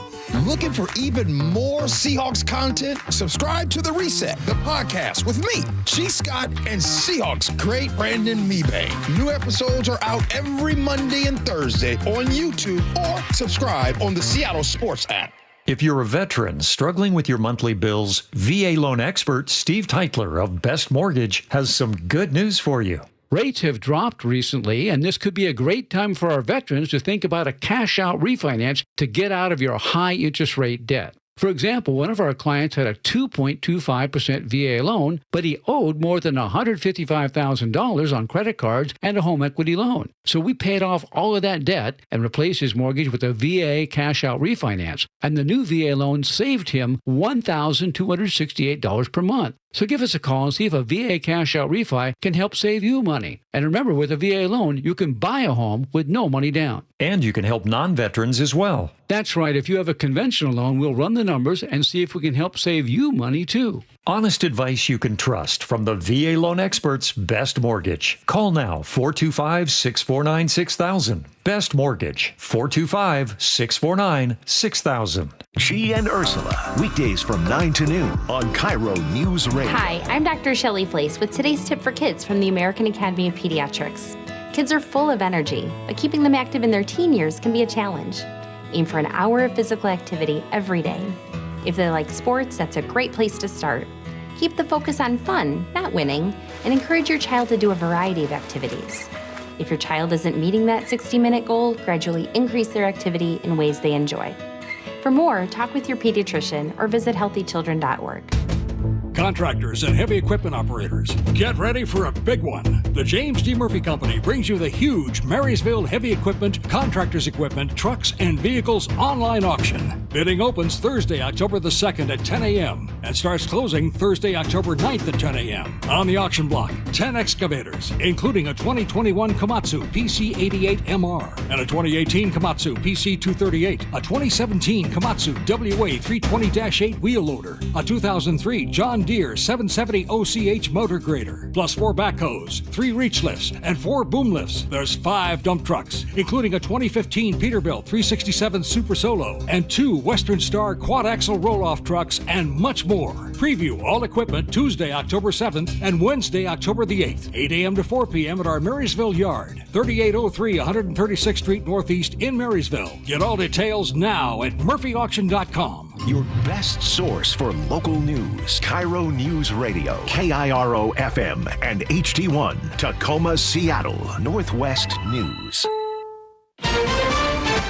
Looking for even more Seahawks content? Subscribe to The Reset, the podcast with me, G. Scott, and Seahawks great Brandon Mebane. New episodes are out every Monday and Thursday on YouTube, or subscribe on the Seattle Sports app. If you're a veteran struggling with your monthly bills, VA loan expert Steve Teitler of Best Mortgage has some good news for you. Rates have dropped recently, and this could be a great time for our veterans to think about a cash-out refinance to get out of your high-interest rate debt. For example, one of our clients had a 2.25% VA loan, but he owed more than $155,000 on credit cards and a home equity loan. So we paid off all of that debt and replaced his mortgage with a VA cash-out refinance. And the new VA loan saved him $1,268 per month. So give us a call and see if a VA cash-out refi can help save you money. And remember, with a VA loan, you can buy a home with no money down. And you can help non-veterans as well. That's right. If you have a conventional loan, we'll run the numbers and see if we can help save you money, too. Honest advice you can trust from the VA loan experts, Best Mortgage. Call now, 425-649-6000. Best Mortgage, 425-649-6000. She and Ursula, weekdays from 9 to noon on KIRO News Radio. Hi, I'm Dr. Shelley Flace with today's tip for kids from the American Academy of Pediatrics. Kids are full of energy, but keeping them active in their teen years can be a challenge. Aim for an hour of physical activity every day. If they like sports, that's a great place to start. Keep the focus on fun, not winning, and encourage your child to do a variety of activities. If your child isn't meeting that 60-minute goal, gradually increase their activity in ways they enjoy. For more, talk with your pediatrician or visit healthychildren.org. Contractors and heavy equipment operators, get ready for a big one. The James D. Murphy Company brings you the huge Marysville Heavy Equipment, Contractors Equipment, Trucks, and Vehicles online auction. Bidding opens Thursday, October the 2nd at 10 a.m. and starts closing Thursday, October 9th at 10 a.m. On the auction block, 10 excavators, including a 2021 Komatsu PC88MR and a 2018 Komatsu PC238, a 2017 Komatsu WA320-8 wheel loader, a 2003 John John Deere 770 OCH motor grader, plus 4 backhoes, 3 reach lifts, and 4 boom lifts. There's 5 dump trucks, including a 2015 Peterbilt 367 Super Solo and 2 Western Star quad-axle roll-off trucks, and much more. Preview all equipment Tuesday, October 7th and Wednesday, October the 8th, 8 a.m. to 4 p.m. at our Marysville yard, 3803 136th Street Northeast in Marysville. Get all details now at murphyauction.com. Your best source for local news. KIRO News Radio, KIRO FM and HD1, Tacoma, Seattle, Northwest News.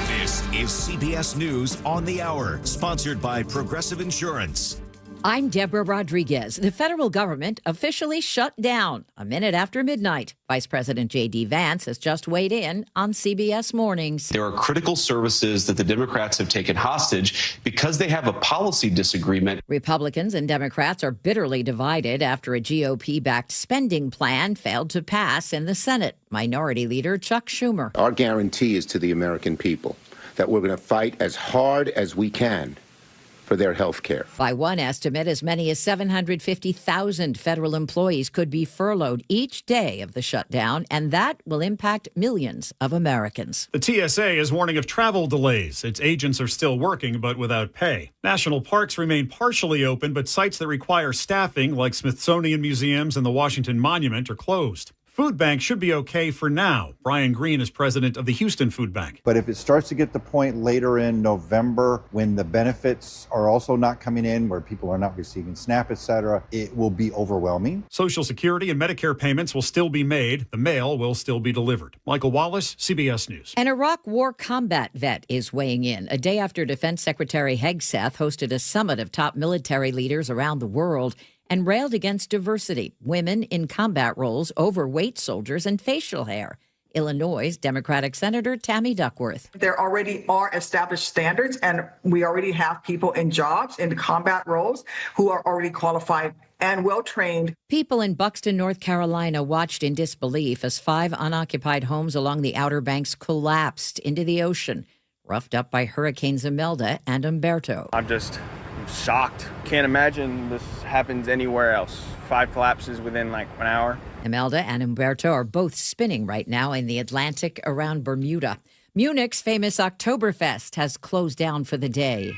This is CBS News on the Hour, sponsored by Progressive Insurance. I'm Deborah Rodriguez. The federal government officially shut down a minute after midnight. Vice President J.D. Vance has just weighed in on CBS Mornings. There are critical services that the Democrats have taken hostage because they have a policy disagreement. Republicans and Democrats are bitterly divided after a GOP-backed spending plan failed to pass in the Senate. Minority Leader Chuck Schumer. Our guarantee is to the American people that we're going to fight as hard as we can for their health care. By one estimate, as many as 750,000 federal employees could be furloughed each day of the shutdown, and that will impact millions of Americans. The TSA is warning of travel delays. Its agents are still working, but without pay. National parks remain partially open, but sites that require staffing, like Smithsonian museums and the Washington Monument, are closed. Food banks should be okay for now. Brian Green is president of the Houston Food Bank. But if it starts to get to the point later in November when the benefits are also not coming in, where people are not receiving SNAP, et cetera, it will be overwhelming. Social Security and Medicare payments will still be made. The mail will still be delivered. Michael Wallace, CBS News. An Iraq war combat vet is weighing in a day after Defense Secretary Hegseth hosted a summit of top military leaders around the world and railed against diversity, women in combat roles, overweight soldiers, and facial hair. Illinois' Democratic Senator Tammy Duckworth. There already are established standards, and we already have people in jobs, in combat roles, who are already qualified and well-trained. People in Buxton, North Carolina watched in disbelief as 5 unoccupied homes along the Outer Banks collapsed into the ocean, roughed up by Hurricanes Imelda and Umberto. I'm shocked. Can't imagine this happens anywhere else. 5 collapses within like 1 hour. Imelda and Umberto are both spinning right now in the Atlantic around Bermuda. Munich's famous Oktoberfest has closed down for the day.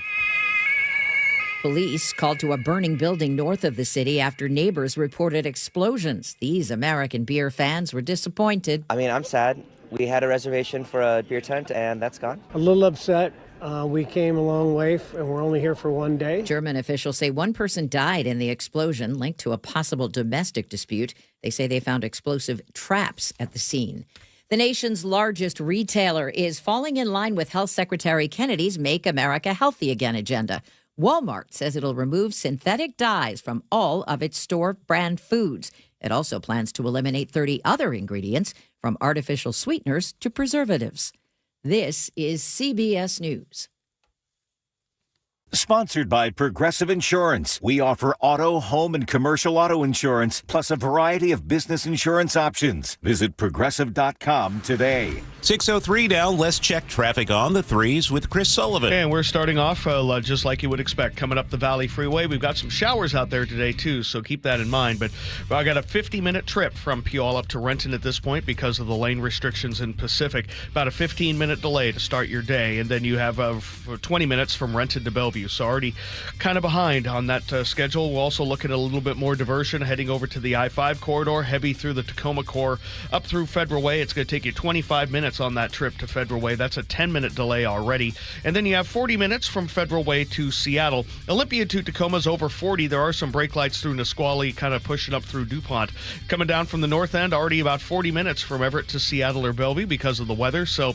Police called to a burning building north of the city after neighbors reported explosions. These American beer fans were disappointed. I'm sad. We had a reservation for a beer tent, and that's gone. A little upset. We came a long way, and we're only here for one day. German officials say one person died in the explosion linked to a possible domestic dispute. They say they found explosive traps at the scene. The nation's largest retailer is falling in line with Health Secretary Kennedy's Make America Healthy Again agenda. Walmart says it'll remove synthetic dyes from all of its store brand foods. It also plans to eliminate 30 other ingredients, from artificial sweeteners to preservatives. This is CBS News. Sponsored by Progressive Insurance. We offer auto, home, and commercial auto insurance, plus a variety of business insurance options. Visit Progressive.com today. 6:03 now. Let's check traffic on the 3s with Chris Sullivan. And we're starting off just like you would expect. Coming up the Valley Freeway, we've got some showers out there today, too, so keep that in mind. But I got a 50-minute trip from Puyallup up to Renton at this point because of the lane restrictions in Pacific. About a 15-minute delay to start your day, and then you have 20 minutes from Renton to Bellevue. So already kind of behind on that schedule. We'll also look at a little bit more diversion heading over to the I-5 corridor, heavy through the Tacoma Core, up through Federal Way. It's going to take you 25 minutes on that trip to Federal Way. That's a 10-minute delay already. And then you have 40 minutes from Federal Way to Seattle. Olympia to Tacoma's over 40. There are some brake lights through Nisqually, kind of pushing up through DuPont. Coming down from the north end, already about 40 minutes from Everett to Seattle or Bellevue because of the weather. So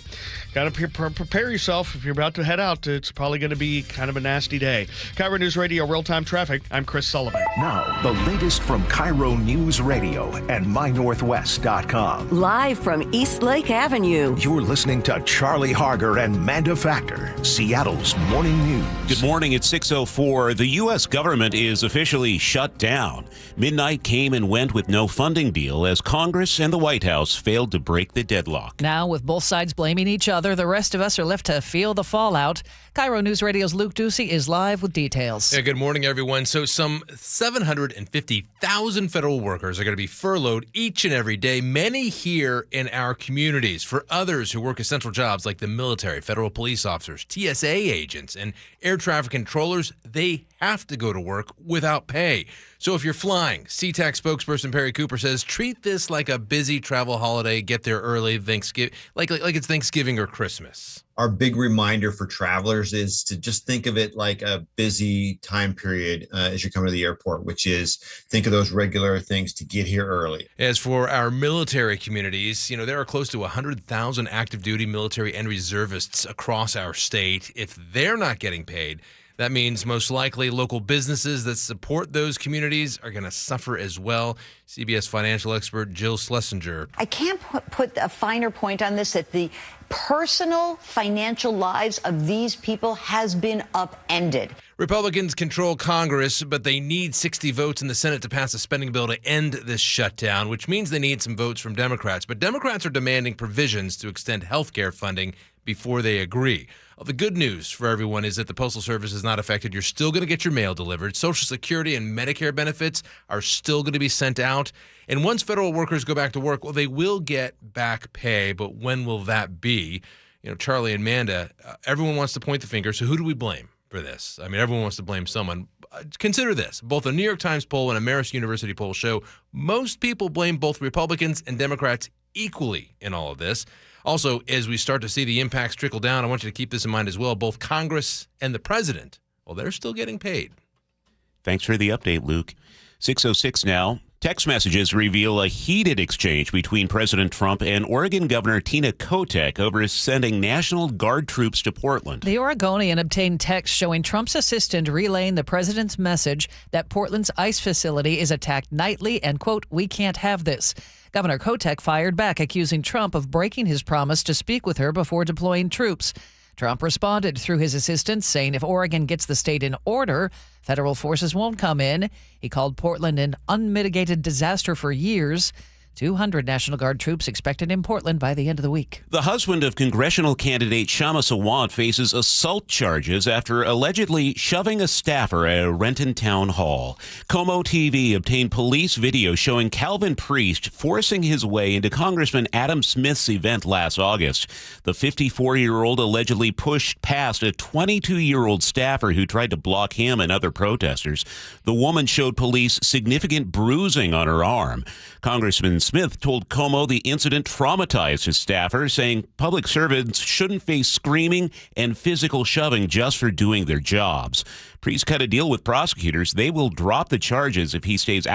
got to prepare yourself. If you're about to head out, it's probably going to be kind of a nasty day. KIRO News Radio real-time traffic. I'm Chris Sullivan. Now, the latest from KIRO News Radio and MyNorthwest.com. Live from Eastlake Avenue. You're listening to Charlie Harger and Manda Factor, Seattle's morning news. Good morning. It's 6:04. The U.S. government is officially shut down. Midnight came and went with no funding deal as Congress and the White House failed to break the deadlock. Now, with both sides blaming each other, the rest of us are left to feel the fallout. KIRO News Radio's Luke Ducey Casey is live with details. Yeah, good morning, everyone. So some 750,000 federal workers are going to be furloughed each and every day, many here in our communities. For others who work essential jobs like the military, federal police officers, TSA agents, and air traffic controllers, they have to go to work without pay. So if you're flying, SeaTac spokesperson Perry Cooper says, treat this like a busy travel holiday, get there early, Thanksgiving, like it's Thanksgiving or Christmas. Our big reminder for travelers is to just think of it like a busy time period as you come to the airport, which is think of those regular things to get here early. As for our military communities, there are close to 100,000 active duty military and reservists across our state. If they're not getting paid, that means most likely local businesses that support those communities are going to suffer as well. CBS financial expert Jill Schlesinger. I can't put a finer point on this, that the personal financial lives of these people has been upended. Republicans control Congress, but they need 60 votes in the Senate to pass a spending bill to end this shutdown, which means they need some votes from Democrats. But Democrats are demanding provisions to extend health care funding before they agree. Well, the good news for everyone is that the Postal Service is not affected. You're still going to get your mail delivered. Social Security and Medicare benefits are still going to be sent out. And once federal workers go back to work, well, they will get back pay. But when will that be? Charlie and Manda, everyone wants to point the finger. So who do we blame for this? I mean, everyone wants to blame someone. Consider this. Both a New York Times poll and a Marist University poll show most people blame both Republicans and Democrats equally in all of this. Also, as we start to see the impacts trickle down, I want you to keep this in mind as well. Both Congress and the president, well, they're still getting paid. Thanks for the update, Luke. 6:06 now. Text messages reveal a heated exchange between President Trump and Oregon Governor Tina Kotek over sending National Guard troops to Portland. The Oregonian obtained text showing Trump's assistant relaying the president's message that Portland's ICE facility is attacked nightly and, quote, we can't have this. Governor Kotek fired back, accusing Trump of breaking his promise to speak with her before deploying troops. Trump responded through his assistant, saying if Oregon gets the state in order, federal forces won't come in. He called Portland an unmitigated disaster for years. 200 National Guard troops expected in Portland by the end of the week. The husband of congressional candidate Shama Sawant faces assault charges after allegedly shoving a staffer at a Renton town hall. Como TV obtained police video showing Calvin Priest forcing his way into Congressman Adam Smith's event last August. The 54-year-old allegedly pushed past a 22-year-old staffer who tried to block him and other protesters. The woman showed police significant bruising on her arm. Congressman Smith told Como the incident traumatized his staffer, saying public servants shouldn't face screaming and physical shoving just for doing their jobs. Priest cut a deal with prosecutors. They will drop the charges if he stays out.